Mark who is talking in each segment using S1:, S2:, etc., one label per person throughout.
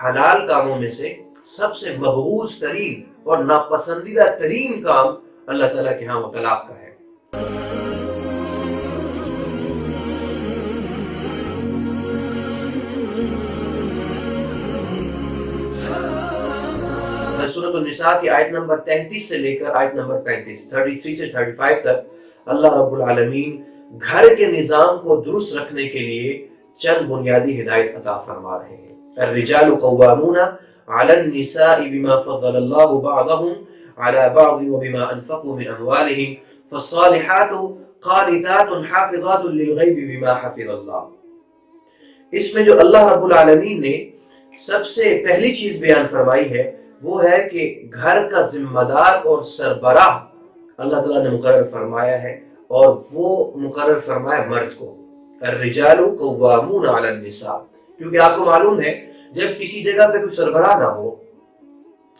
S1: حلال کاموں میں سے سب سے مبغوض ترین اور ناپسندیدہ ترین کام اللہ تعالیٰ کے ہاں وہ طلاق کا ہے۔ سورۃ النساء کی آیت نمبر 33 سے لے کر آیت نمبر 33 سے 35 تک اللہ رب العالمین گھر کے نظام کو درست رکھنے کے لیے چند بنیادی ہدایت عطا فرما رہے ہیں۔ الرجال قوامون علی النساء بما فضل اللہ بعضهم على بعض وبما انفقوا من اموالهم فالصالحات قانتات حافظات للغیب بما حفظ اللہ۔ اس میں جو اللہ رب العالمین نے سب سے پہلی چیز بیان فرمائی ہے وہ ہے کہ گھر کا ذمہ دار اور سربراہ اللہ تعالیٰ نے مقرر فرمایا ہے، اور وہ مقرر فرمایا مرد کو۔ الرجال قوامون علی النساء، کیونکہ آپ کو معلوم ہے جب کسی جگہ پہ کوئی سربراہ نہ ہو،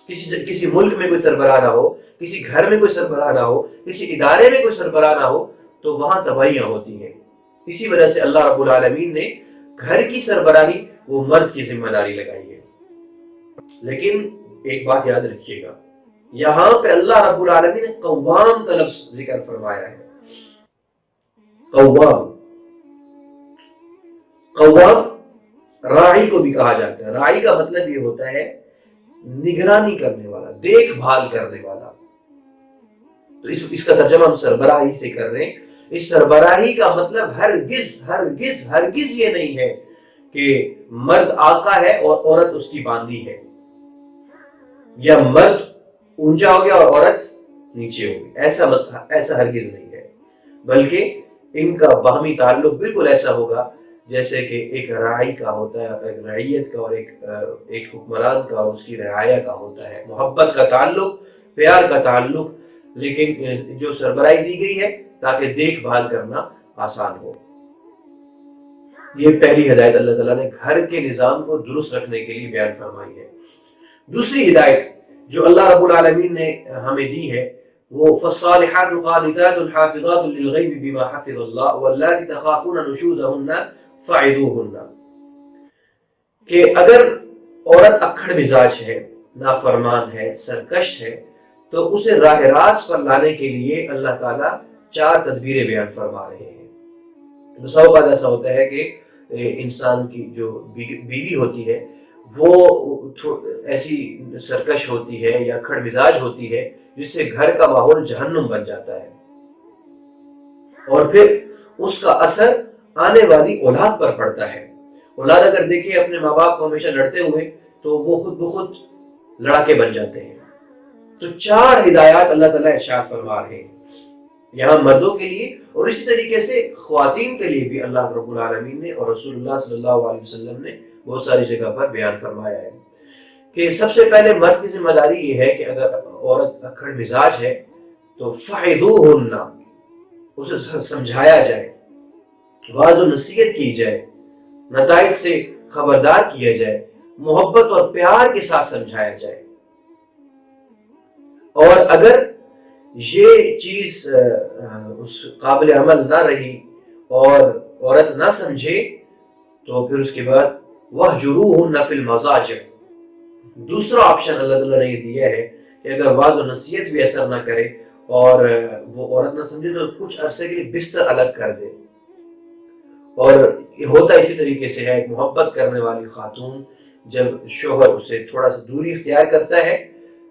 S1: کسی ملک میں کوئی سربراہ نہ ہو، کسی گھر میں کوئی سربراہ نہ ہو، کسی ادارے میں کوئی سربراہ نہ ہو، تو وہاں تباہیاں ہوتی ہیں۔ اسی وجہ سے اللہ رب العالمین نے گھر کی سربراہی وہ مرد کی ذمہ داری لگائی ہے۔ لیکن ایک بات یاد رکھیے گا، یہاں پہ اللہ رب العالمین نے قوام کا لفظ ذکر فرمایا ہے۔ قوام راعی کو بھی کہا جاتا ہے۔ راعی کا مطلب یہ ہوتا ہے نگرانی کرنے والا، دیکھ بھال کرنے والا۔ تو اس کا ترجمہ ہم سربراہی سے کر رہے ہیں۔ اس سربراہی کا مطلب ہرگز یہ نہیں ہے کہ مرد آقا ہے اور عورت اس کی باندی ہے، یا مرد اونچا ہو گیا اور عورت نیچے ہو گئی، ایسا ہرگز نہیں ہے، بلکہ ان کا باہمی تعلق بالکل ایسا ہوگا جیسے کہ ایک راعی کا ہوتا ہے، ایک رعیت کا، اور ایک حکمران کا اور اس کی رعایا کا ہوتا ہے، محبت کا تعلق، پیار کا تعلق، لیکن جو سربراہی دی گئی ہے تاکہ دیکھ بھال کرنا آسان ہو۔ یہ پہلی ہدایت اللہ تعالیٰ نے گھر کے نظام کو درست رکھنے کے لیے بیان فرمائی ہے۔ دوسری ہدایت جو اللہ رب العالمین نے ہمیں دی ہے وہ فالصالحات قانتات حافظات للغیب بما حفظ اللہ واللاتی تخافون نشوزہن فعظوہن، کہ اگر عورت اکھڑ مزاج ہے، نافرمان ہے، سرکش ہے، تو اسے راہ راست پر لانے کے لیے اللہ تعالیٰ 4 تدبیریں بیان فرما رہے ہیں۔ بسا اوقات ایسا ہوتا ہے کہ انسان کی جو بیوی ہوتی ہے وہ ایسی سرکش ہوتی ہے یا کھڑ مزاج ہوتی ہے جس سے گھر کا ماحول جہنم بن جاتا ہے، اور پھر اس کا اثر آنے والی اولاد پر پڑتا ہے۔ اولاد اگر دیکھیں اپنے ماں باپ کو ہمیشہ لڑتے ہوئے تو وہ خود بخود لڑاکے بن جاتے ہیں۔ تو 4 ہدایات اللہ تعالیٰ ارشاد فرما رہے ہیں یہاں مردوں کے لیے، اور اسی طریقے سے خواتین کے لیے بھی اللہ رب العالمین نے اور رسول اللہ صلی اللہ علیہ وسلم نے بہت ساری جگہ پر بیان فرمایا ہے کہ سب سے پہلے مرد کی ذمہ داری یہ ہے کہ اگر عورت اکھڑ مزاج ہے تو فعظوہن، اسے سمجھایا جائے، واعظ و نصیحت کی جائے، نتائج سے خبردار کیا جائے، محبت اور پیار کے ساتھ سمجھایا جائے، اور اگر یہ چیز اس قابل عمل نہ رہی اور عورت نہ سمجھے تو پھر اس کے بعد وَاهْجُرُوهُنَّ فِي الْمَضَاجِعِ، دوسرا آپشن اللہ تعالیٰ نے یہ دیا ہے کہ اگر واعظ و نصیحت بھی اثر نہ کرے اور وہ عورت نہ سمجھے تو کچھ عرصے کے لیے بستر الگ کر دے۔ اور یہ ہوتا اسی طریقے سے ہے، ایک محبت کرنے والی خاتون جب شوہر اسے تھوڑا سا دوری اختیار کرتا ہے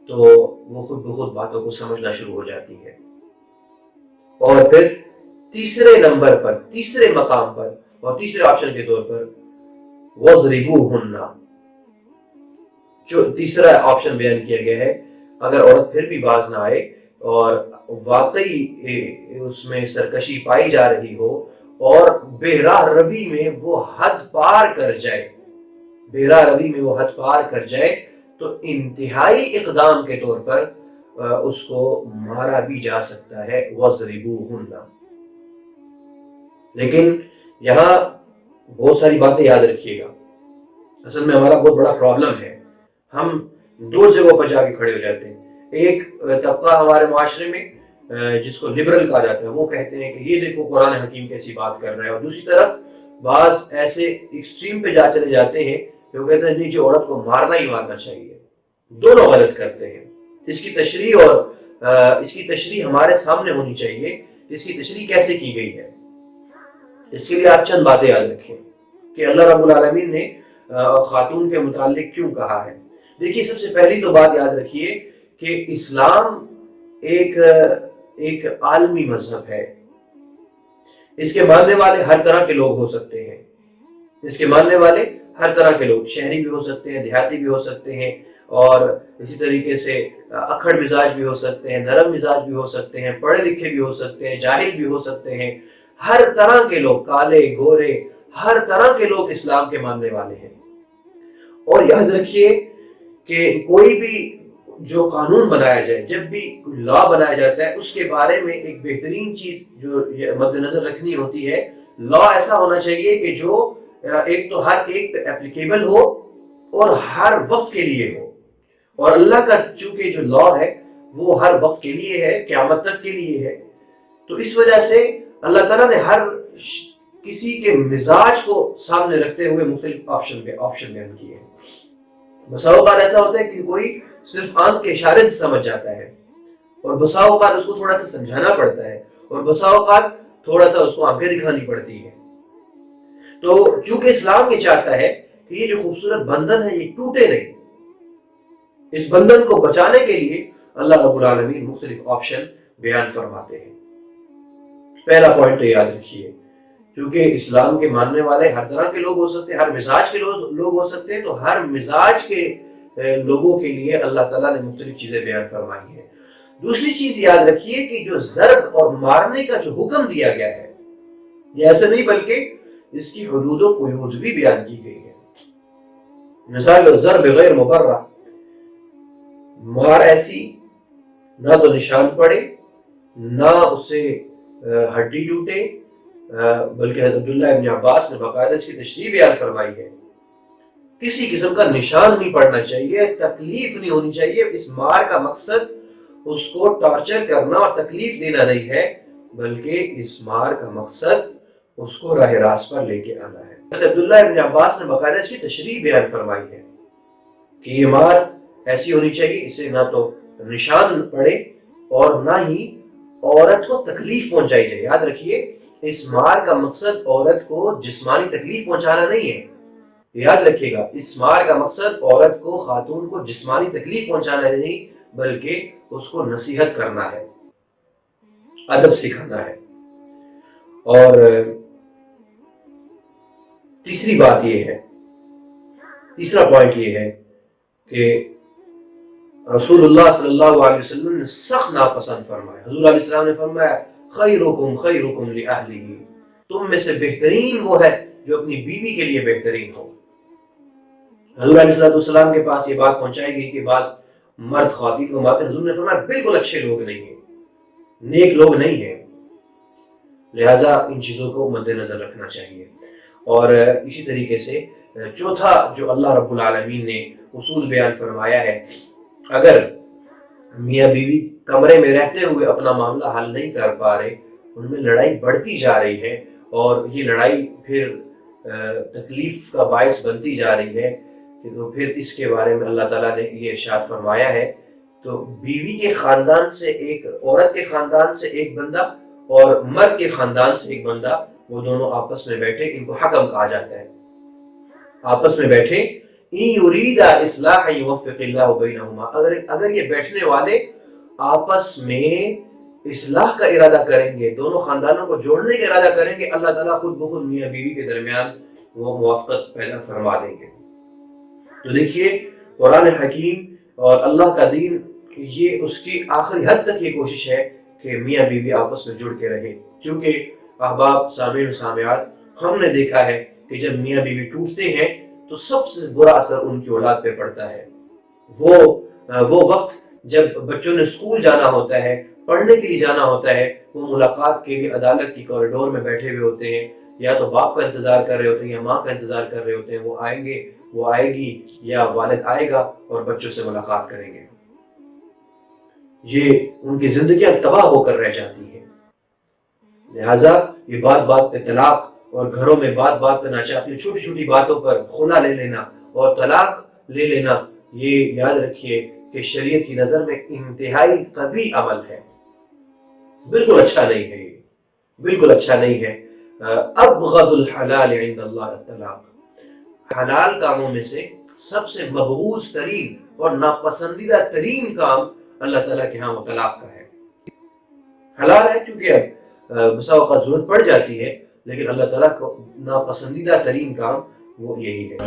S1: تو وہ خود بخود باتوں کو سمجھنا شروع ہو جاتی ہے۔ اور پھر تیسرے نمبر پر، تیسرے مقام پر اور تیسرے آپشن کے طور پر وَاضْرِبُوهُنَّ، جو تیسرا آپشن بیان کیا گیا ہے، اگر عورت پھر بھی باز نہ آئے اور واقعی اس میں سرکشی پائی جا رہی ہو اور بے راہ روی میں وہ حد پار کر جائے، بے راہ روی میں وہ حد پار کر جائے تو انتہائی اقدام کے طور پر اس کو مارا بھی جا سکتا ہے، وَاضْرِبُوهُنَّ۔ لیکن یہاں بہت ساری باتیں یاد رکھیے گا، اصل میں ہمارا بہت بڑا پرابلم ہے، ہم 2 جگہوں پر جا کے کھڑے ہو جاتے ہیں۔ ایک طبقہ ہمارے معاشرے میں جس کو لبرل کہا جاتا ہے، وہ کہتے ہیں کہ یہ دیکھو قرآن حکیم کیسی بات کر رہا ہے، اور دوسری طرف بعض ایسے ایکسٹریم پہ چلے جاتے ہیں کہ وہ کہتے ہیں نہیں جو عورت کو مارنا ہی مارنا چاہیے، دونوں غلط کرتے ہیں۔ اس کی تشریح اور اس کی تشریح ہمارے سامنے ہونی چاہیے، اس کی تشریح کیسے کی گئی ہے۔ اس کے لیے آپ چند باتیں یاد رکھیں کہ اللہ رب العالمین نے خاتون کے متعلق کیوں کہا ہے۔ دیکھیے سب سے پہلی تو بات یاد رکھیے کہ اسلام ایک عالمی مذہب ہے۔ اس کے ماننے والے ہر طرح کے لوگ ہو سکتے ہیں، اس کے ماننے والے ہر طرح کے لوگ، شہری بھی ہو سکتے ہیں، دیہاتی بھی ہو سکتے ہیں، اور اسی طریقے سے اکھڑ مزاج بھی ہو سکتے ہیں، نرم مزاج بھی ہو سکتے ہیں، پڑھے لکھے بھی ہو سکتے ہیں، جاہل بھی ہو سکتے ہیں، ہر طرح کے لوگ، کالے گورے، ہر طرح کے لوگ اسلام کے ماننے والے ہیں۔ اور یاد رکھیے کہ کوئی بھی جو قانون بنایا جائے، جب بھی کوئی لا بنایا جاتا ہے، اس کے بارے میں ایک بہترین چیز جو مد نظر رکھنی ہوتی ہے، لا ایسا ہونا چاہیے کہ جو ایک تو ہر ایک پہ اپلیکیبل ہو اور ہر وقت کے لیے ہو، اور اللہ کا چونکہ جو لا ہے وہ ہر وقت کے لیے ہے، قیامت تک کے لیے ہے، تو اس وجہ سے اللہ تعالیٰ نے ہر کسی کے مزاج کو سامنے رکھتے ہوئے مختلف آپشن بیان کیے ہیں۔ بسا اوقات ایسا ہوتا ہے کہ کوئی صرف آنکھ کے اشارے سے سمجھ جاتا ہے، اور بسا اوقات اس کو تھوڑا سا سمجھانا پڑتا ہے، اور بسا اوقات تھوڑا سا اس کو آنکھیں دکھانی پڑتی ہے۔ تو چونکہ اسلام یہ چاہتا ہے کہ یہ جو خوبصورت بندھن ہے یہ ٹوٹے نہیں، اس بندھن کو بچانے کے لیے اللہ رب العالمین مختلف آپشن بیان فرماتے ہیں۔ پہلا پوائنٹ تو یاد رکھیے، کیونکہ اسلام کے ماننے والے ہر طرح کے لوگ ہو سکتے ہیں، ہر مزاج کے لوگ ہو سکتے ہیں، تو ہر مزاج کے لوگوں کے لیے اللہ تعالیٰ نے مختلف چیزیں بیان فرمائی ہیں۔ دوسری چیز یاد رکھیے کہ جو ضرب اور مارنے کا جو حکم دیا گیا ہے، یہ ایسے نہیں بلکہ اس کی حدود و قیود بھی بیان کی گئی ہے۔ مثال ضرب غیر مبرح، مار ایسی نہ تو نشان پڑے، نہ اسے ہڈی ٹوٹے، بلکہ حضرت عبداللہ ابن عباس نے باقاعدہ اس کی تشریح بیان فرمائی ہے، کسی قسم کا نشان نہیں پڑنا چاہیے، تکلیف نہیں ہونی چاہیے۔ اس مار کا مقصد اس کو ٹارچر کرنا اور تکلیف دینا نہیں ہے، بلکہ اس مار کا مقصد اس کو راہ راست پر لے کے آنا ہے۔ حضرت عبداللہ ابن عباس نے باقاعدہ اس کی تشریح بیان فرمائی ہے کہ یہ مار ایسی ہونی چاہیے اسے نہ تو نشان پڑے اور نہ ہی عورت کو تکلیف پہنچائی جائے۔ یاد رکھیے اس مار کا مقصد عورت کو جسمانی تکلیف پہنچانا نہیں ہے، یاد رکھیے گا، اس مار کا مقصد عورت کو، خاتون کو جسمانی تکلیف پہنچانا نہیں، بلکہ اس کو نصیحت کرنا ہے، ادب سکھانا ہے۔ اور تیسری بات یہ ہے، تیسرا پوائنٹ یہ ہے کہ رسول اللہ صلی اللہ علیہ وسلم نے سخت ناپسند فرمایا۔ حضور علیہ السلام نے فرمایا خیرکم خیرکم لأہلہ، تم میں سے بہترین وہ ہے جو اپنی بیوی کے لیے بہترین ہو۔ حضور علیہ السلام کے پاس یہ بات پہنچائی گئی کہ بعض مرد خواتین کو مارتے، حضور نے فرمایا بالکل اچھے لوگ نہیں ہیں، نیک لوگ نہیں ہیں، لہذا ان چیزوں کو مد نظر رکھنا چاہیے۔ اور اسی طریقے سے چوتھا جو اللہ رب العالمین نے اصول بیان فرمایا ہے، اگر میاں بیوی کمرے میں رہتے ہوئے اپنا معاملہ حل نہیں کر پا رہے، ان میں لڑائی بڑھتی جا رہی ہے اور یہ لڑائی پھر تکلیف کا باعث بنتی جا رہی ہے، تو پھر اس کے بارے میں اللہ تعالیٰ نے یہ ارشاد فرمایا ہے، تو بیوی کے خاندان سے ایک، عورت کے خاندان سے ایک بندہ اور مرد کے خاندان سے ایک بندہ، وہ دونوں آپس میں بیٹھے، ان کو حکم کہا جاتا ہے، آپس میں بیٹھے، یریدا اصلاحا یوفق اللہ بینہما، اگر یہ بیٹھنے والے آپس میں اصلاح کا ارادہ کریں گے، دونوں خاندانوں کو جوڑنے کا ارادہ کریں گے، اللہ تعالیٰ خود بخود میاں بیوی کے درمیان وہ موافقت پیدا فرما دیں گے۔ تو دیکھیے قرآن حکیم اور اللہ کا دین، یہ اس کی آخری حد تک یہ کوشش ہے کہ میاں بیوی آپس میں جڑ کے رہے، کیونکہ احباب، سامعین و سامعات، ہم نے دیکھا ہے کہ جب میاں بیوی ٹوٹتے ہیں تو سب سے برا اثر ان کی اولاد پہ پڑتا ہے۔ وہ وقت جب بچوں نے اسکول جانا ہوتا ہے، پڑھنے کے لیے جانا ہوتا ہے، وہ ملاقات کے لیے عدالت کی کوریڈور میں بیٹھے ہوئے ہوتے ہیں، یا تو باپ کا انتظار کر رہے ہوتے ہیں یا ماں کا انتظار کر رہے ہوتے ہیں، وہ آئیں گے، وہ آئے گی، یا والد آئے گا اور بچوں سے ملاقات کریں گے۔ یہ ان کی زندگیاں تباہ ہو کر رہ جاتی ہیں۔ لہٰذا یہ بات بات پہ طلاق، اور گھروں میں بات بات پہ ناچاہتی، چھوٹی چھوٹی باتوں پر خلا لے لینا، اور طلاق لے لینا یہ یاد رکھیے کہ شریعت کی نظر میں انتہائی قبیح عمل ہے، بالکل اچھا نہیں ہے، یہ بالکل اچھا نہیں ہے۔ ابغض الحلال عند اللہ الطلاق، حلال کاموں میں سے سب سے مبغوض ترین اور ناپسندیدہ ترین کام اللہ تعالیٰ کے ہاں وہ طلاق کا ہے۔ حلال ہے چونکہ بسا اوقات ضرورت پڑ جاتی ہے، لیکن اللہ تعالیٰ کو ناپسندیدہ ترین کام وہ یہی ہے۔